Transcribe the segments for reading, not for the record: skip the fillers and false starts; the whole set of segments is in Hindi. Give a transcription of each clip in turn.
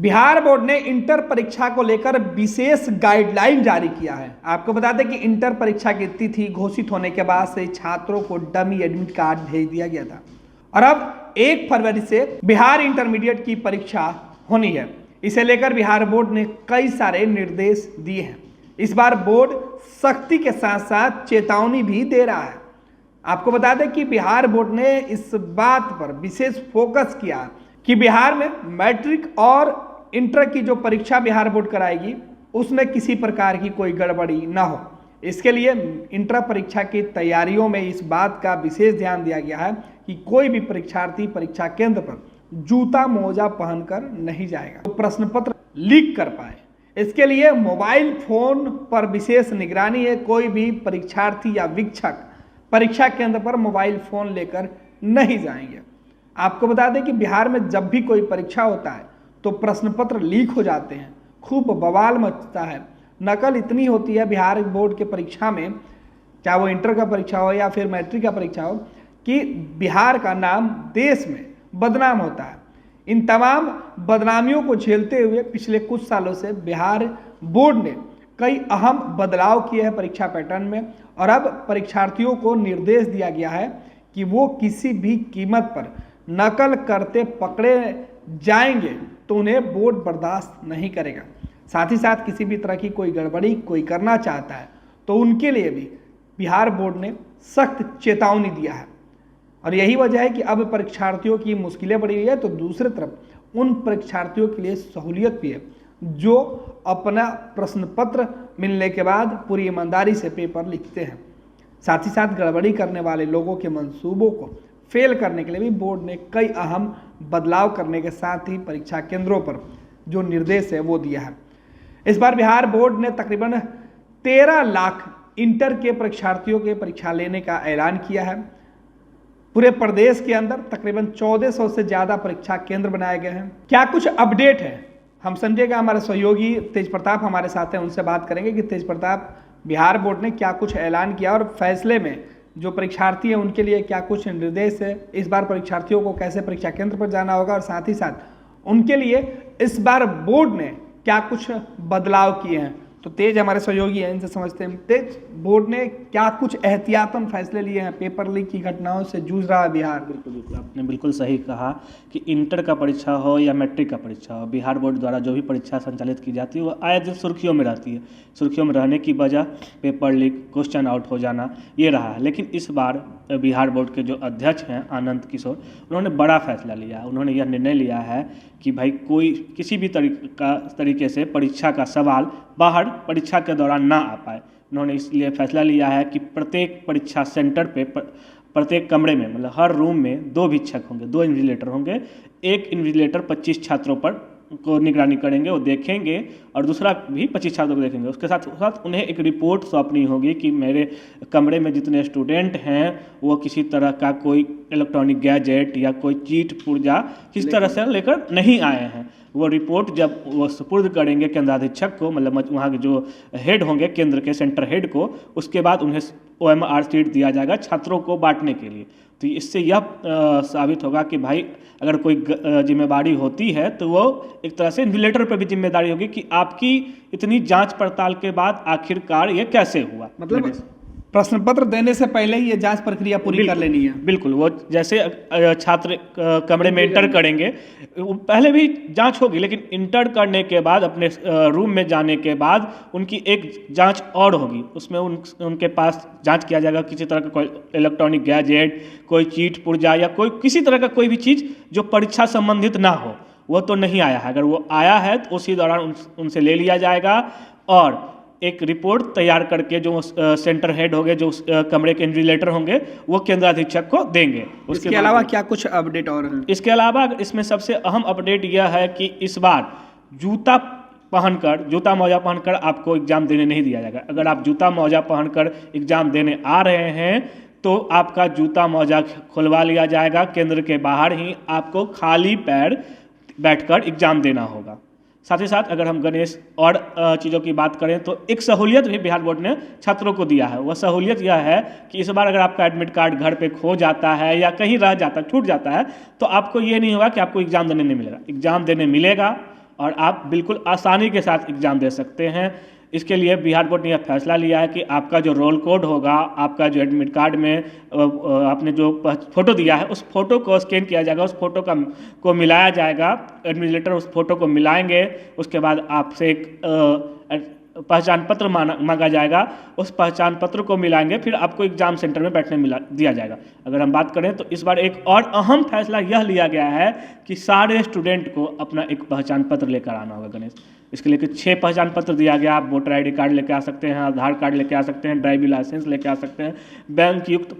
बिहार बोर्ड ने इंटर परीक्षा को लेकर विशेष गाइडलाइन जारी किया है। आपको बता दें कि इंटर परीक्षा की तिथि घोषित होने के बाद से छात्रों को डमी एडमिट कार्ड भेज दिया गया था और अब 1 फरवरी से बिहार इंटरमीडिएट की परीक्षा होनी है। इसे लेकर बिहार बोर्ड ने कई सारे निर्देश दिए हैं। इस बार बोर्ड सख्ती के साथ साथ चेतावनी भी दे रहा है। आपको बता दें कि बिहार बोर्ड ने इस बात पर विशेष फोकस किया कि बिहार में मैट्रिक और इंटर की जो परीक्षा बिहार बोर्ड कराएगी उसमें किसी प्रकार की कोई गड़बड़ी ना हो। इसके लिए इंटर परीक्षा की तैयारियों में इस बात का विशेष ध्यान दिया गया है कि कोई भी परीक्षार्थी परीक्षा केंद्र पर जूता मोजा पहनकर नहीं जाएगा तो प्रश्न पत्र लीक कर पाए। इसके लिए मोबाइल फोन पर विशेष निगरानी है। कोई भी परीक्षार्थी या वीक्षक परीक्षा केंद्र पर मोबाइल फोन लेकर नहीं जाएंगे। आपको बता दें कि बिहार में जब भी कोई परीक्षा होता है तो प्रश्न पत्र लीक हो जाते हैं, खूब बवाल मचता है। नकल इतनी होती है बिहार बोर्ड के परीक्षा में, चाहे वो इंटर का परीक्षा हो या फिर मैट्रिक का परीक्षा हो, कि बिहार का नाम देश में बदनाम होता है। इन तमाम बदनामियों को झेलते हुए पिछले कुछ सालों से बिहार बोर्ड ने कई अहम बदलाव किए हैं परीक्षा पैटर्न में और अब परीक्षार्थियों को निर्देश दिया गया है कि वो किसी भी कीमत पर नकल करते पकड़े जाएंगे तो उन्हें बोर्ड बर्दाश्त नहीं करेगा। साथ ही साथ किसी भी तरह की कोई गड़बड़ी कोई करना चाहता है तो उनके लिए भी बिहार बोर्ड ने सख्त चेतावनी दिया है और यही वजह है कि अब परीक्षार्थियों की मुश्किलें बढ़ी हुई है तो दूसरी तरफ उन परीक्षार्थियों के लिए सहूलियत भी है जो अपना प्रश्न पत्र मिलने के बाद पूरी ईमानदारी से पेपर लिखते हैं। साथ ही साथ गड़बड़ी करने वाले लोगों के मंसूबों को फेल करने के लिए भी बोर्ड ने कई अहम बदलाव करने के साथ ही परीक्षा केंद्रों पर जो निर्देश है वो दिया है। इस बार बिहार बोर्ड ने तकरीबन 13 लाख इंटर के परीक्षार्थियों के परीक्षा लेने का ऐलान किया है। पूरे प्रदेश के अंदर तकरीबन 1400 से ज़्यादा परीक्षा केंद्र बनाए गए हैं। क्या कुछ अपडेट है हम समझेगा, हमारे सहयोगी तेज प्रताप हमारे साथ हैं, उनसे बात करेंगे कि तेज प्रताप बिहार बोर्ड ने क्या कुछ ऐलान किया और फैसले में जो परीक्षार्थी हैं उनके लिए क्या कुछ निर्देश है, इस बार परीक्षार्थियों को कैसे परीक्षा केंद्र पर जाना होगा और साथ ही साथ उनके लिए इस बार बोर्ड ने क्या कुछ बदलाव किए हैं। तो तेज हमारे सहयोगी हैं, इनसे समझते हैं। तेज, बोर्ड ने क्या कुछ एहतियातन फैसले लिए हैं? पेपर लीक की घटनाओं से जूझ रहा है बिहार। बिल्कुल आपने बिल्कुल सही कहा कि इंटर का परीक्षा हो या मैट्रिक का परीक्षा हो, बिहार बोर्ड द्वारा जो भी परीक्षा संचालित की जाती है वो आए दिन सुर्खियों में रहती है। सुर्खियों में रहने की वजह पेपर लीक, क्वेश्चन आउट हो जाना ये रहा है। लेकिन इस बार बिहार बोर्ड के जो अध्यक्ष हैं आनंद किशोर, उन्होंने बड़ा फैसला लिया। उन्होंने यह निर्णय लिया है कि भाई कोई किसी भी तरीके से परीक्षा का सवाल बाहर परीक्षा के दौरान ना आ पाए। उन्होंने इसलिए फैसला लिया है कि प्रत्येक परीक्षा सेंटर पे प्रत्येक कमरे में, मतलब हर रूम में 2 भिक्षक होंगे, 2 इन्विजिलेटर होंगे। एक इन्विजिलेटर 25 छात्रों पर को निगरानी करेंगे, वो देखेंगे और दूसरा भी 25 छात्रों को देखेंगे। उसके साथ साथ उन्हें एक रिपोर्ट सौंपनी होगी कि मेरे कमरे में जितने स्टूडेंट हैं वो किसी तरह का कोई इलेक्ट्रॉनिक गैजेट या कोई चीट पुर्जा किस तरह से लेकर नहीं आए हैं। वो रिपोर्ट जब वो सुपुर्द करेंगे केंद्राधीक्षक को, मतलब वहाँ के जो हेड होंगे केंद्र के सेंटर हेड को, उसके बाद उन्हें OMR शीट दिया जाएगा छात्रों को बांटने के लिए। तो इससे यह साबित होगा कि भाई अगर कोई जिम्मेदारी होती है तो वो एक तरह से इन्विजिलेटर पर भी जिम्मेदारी होगी कि आपकी इतनी जांच पड़ताल के बाद आखिरकार ये कैसे हुआ। मतलब प्रश्न पत्र देने से पहले ही ये जांच प्रक्रिया पूरी कर लेनी है। बिल्कुल, वो जैसे छात्र कमरे में इंटर करेंगे पहले भी जांच होगी, लेकिन इंटर करने के बाद अपने रूम में जाने के बाद उनकी एक जांच और होगी। उसमें उनके पास जांच किया जाएगा किसी तरह का कोई इलेक्ट्रॉनिक गैजेट, कोई चीट पुर्जा या कोई किसी तरह का कोई भी चीज़ जो परीक्षा संबंधित ना हो, वो तो नहीं आया है। अगर वो आया है तो उसी दौरान उनसे ले लिया जाएगा और एक रिपोर्ट तैयार करके जो सेंटर हेड होंगे, जो कमरे के इन्विजिलेटर होंगे, वो केंद्राधीक्षक को देंगे। उसके अलावा क्या कुछ अपडेट और हैं? इसके अलावा इसमें सबसे अहम अपडेट यह है कि इस बार जूता मोजा पहनकर आपको एग्जाम देने नहीं दिया जाएगा। अगर आप जूता मोजा पहनकर एग्जाम देने आ रहे हैं तो आपका जूता मोजा खुलवा लिया जाएगा। केंद्र के बाहर ही आपको खाली पैर बैठकर एग्जाम देना होगा। साथ ही साथ अगर हम गणेश और चीज़ों की बात करें तो एक सहूलियत भी बिहार बोर्ड ने छात्रों को दिया है। वह सहूलियत यह है कि इस बार अगर आपका एडमिट कार्ड घर पे खो जाता है या कहीं रह जाता है, छूट जाता है, तो आपको ये नहीं होगा कि आपको एग्ज़ाम देने नहीं मिलेगा। एग्ज़ाम देने मिलेगा और आप बिल्कुल आसानी के साथ एग्ज़ाम दे सकते हैं। इसके लिए बिहार बोर्ड ने यह फैसला लिया है कि आपका जो रोल कोड होगा, आपका जो एडमिट कार्ड में आपने जो फ़ोटो दिया है उस फ़ोटो को स्कैन किया जाएगा, उस फ़ोटो को मिलाया जाएगा। एडमिनिस्ट्रेटर उस फ़ोटो को मिलाएंगे, उसके बाद आपसे एक पहचान पत्र मांगा जाएगा, उस पहचान पत्र को मिलाएंगे, फिर आपको एग्ज़ाम सेंटर में बैठने दिया जाएगा। अगर हम बात करें तो इस बार एक और अहम फैसला यह लिया गया है कि सारे स्टूडेंट को अपना एक पहचान पत्र लेकर आना होगा गणेश। इसके लिए 6 पहचान पत्र दिया गया। आप वोटर ID कार्ड लेके आ सकते हैं, आधार कार्ड लेके आ सकते हैं, ड्राइविंग लाइसेंस लेके आ सकते हैं, बैंक युक्त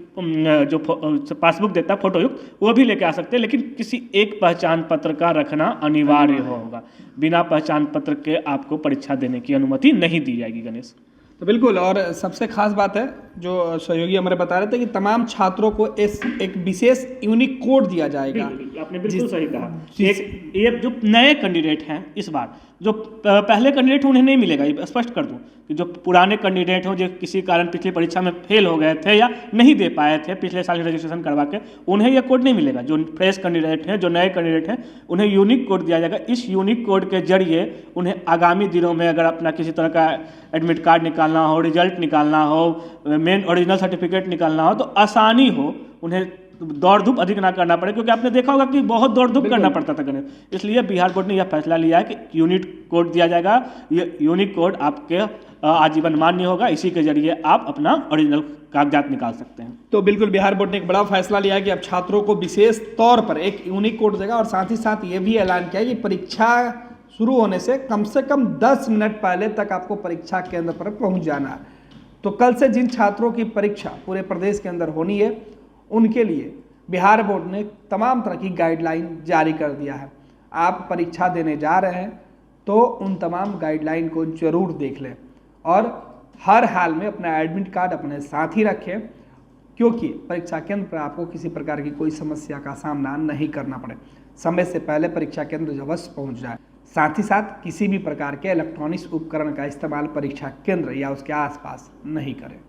जो पासबुक देता है फोटो युक्त वो भी लेके आ सकते हैं, लेकिन किसी एक पहचान पत्र का रखना अनिवार्य होगा। बिना पहचान पत्र के आपको परीक्षा देने की अनुमति नहीं दी जाएगी गणेश। तो बिल्कुल, और सबसे खास बात है जो सहयोगी हमारे बता रहे थे कि तमाम छात्रों को एक विशेष यूनिक कोड दिया जाएगा। आपने बिल्कुल सही कहा। ये जो नए कैंडिडेट हैं इस बार, जो पहले कैंडिडेट उन्हें नहीं मिलेगा। ये स्पष्ट कर दूं कि जो पुराने कैंडिडेट हो, जो किसी कारण पिछली परीक्षा में फेल हो गए थे या नहीं दे पाए थे पिछले साल रजिस्ट्रेशन करवा के, उन्हें यह कोड नहीं मिलेगा। जो फ्रेश कैंडिडेट हैं, जो नए कैंडिडेट हैं, उन्हें यूनिक कोड दिया जाएगा। इस यूनिक कोड के जरिए उन्हें आगामी दिनों में अगर अपना किसी तरह का एडमिट कार्ड निकालना हो, रिजल्ट निकालना हो, मेन ओरिजिनल सर्टिफिकेट निकालना हो तो आसानी हो, उन्हें दौड़ धूप अधिक ना करना पड़े, क्योंकि आपने देखा होगा कि बहुत दौड़ धूप करना पड़ता था गणेश। इसलिए बिहार बोर्ड ने यह फैसला लिया है कि यूनिक कोड दिया जाएगा। ये यूनिक कोड आपके आजीवन मान्य होगा, इसी के जरिए आप अपना ओरिजिनल कागजात निकाल सकते हैं। तो बिल्कुल बिहार बोर्ड ने एक बड़ा फैसला लिया है कि अब छात्रों को विशेष तौर पर एक यूनिक कोड देगा, और साथ ही साथ ये भी ऐलान किया है कि परीक्षा शुरू होने से कम 10 मिनट पहले तक आपको परीक्षा केंद्र पर पहुंच जाना है। तो कल से जिन छात्रों की परीक्षा पूरे प्रदेश के अंदर होनी है, उनके लिए बिहार बोर्ड ने तमाम तरह की गाइडलाइन जारी कर दिया है। आप परीक्षा देने जा रहे हैं तो उन तमाम गाइडलाइन को जरूर देख लें, और हर हाल में अपना एडमिट कार्ड अपने साथ ही रखें, क्योंकि परीक्षा केंद्र पर आपको किसी प्रकार की कोई समस्या का सामना नहीं करना पड़े। समय से पहले परीक्षा केंद्र अवश्य पहुँच जाए। साथ ही साथ किसी भी प्रकार के इलेक्ट्रॉनिक्स उपकरण का इस्तेमाल परीक्षा केंद्र या उसके आसपास नहीं करें।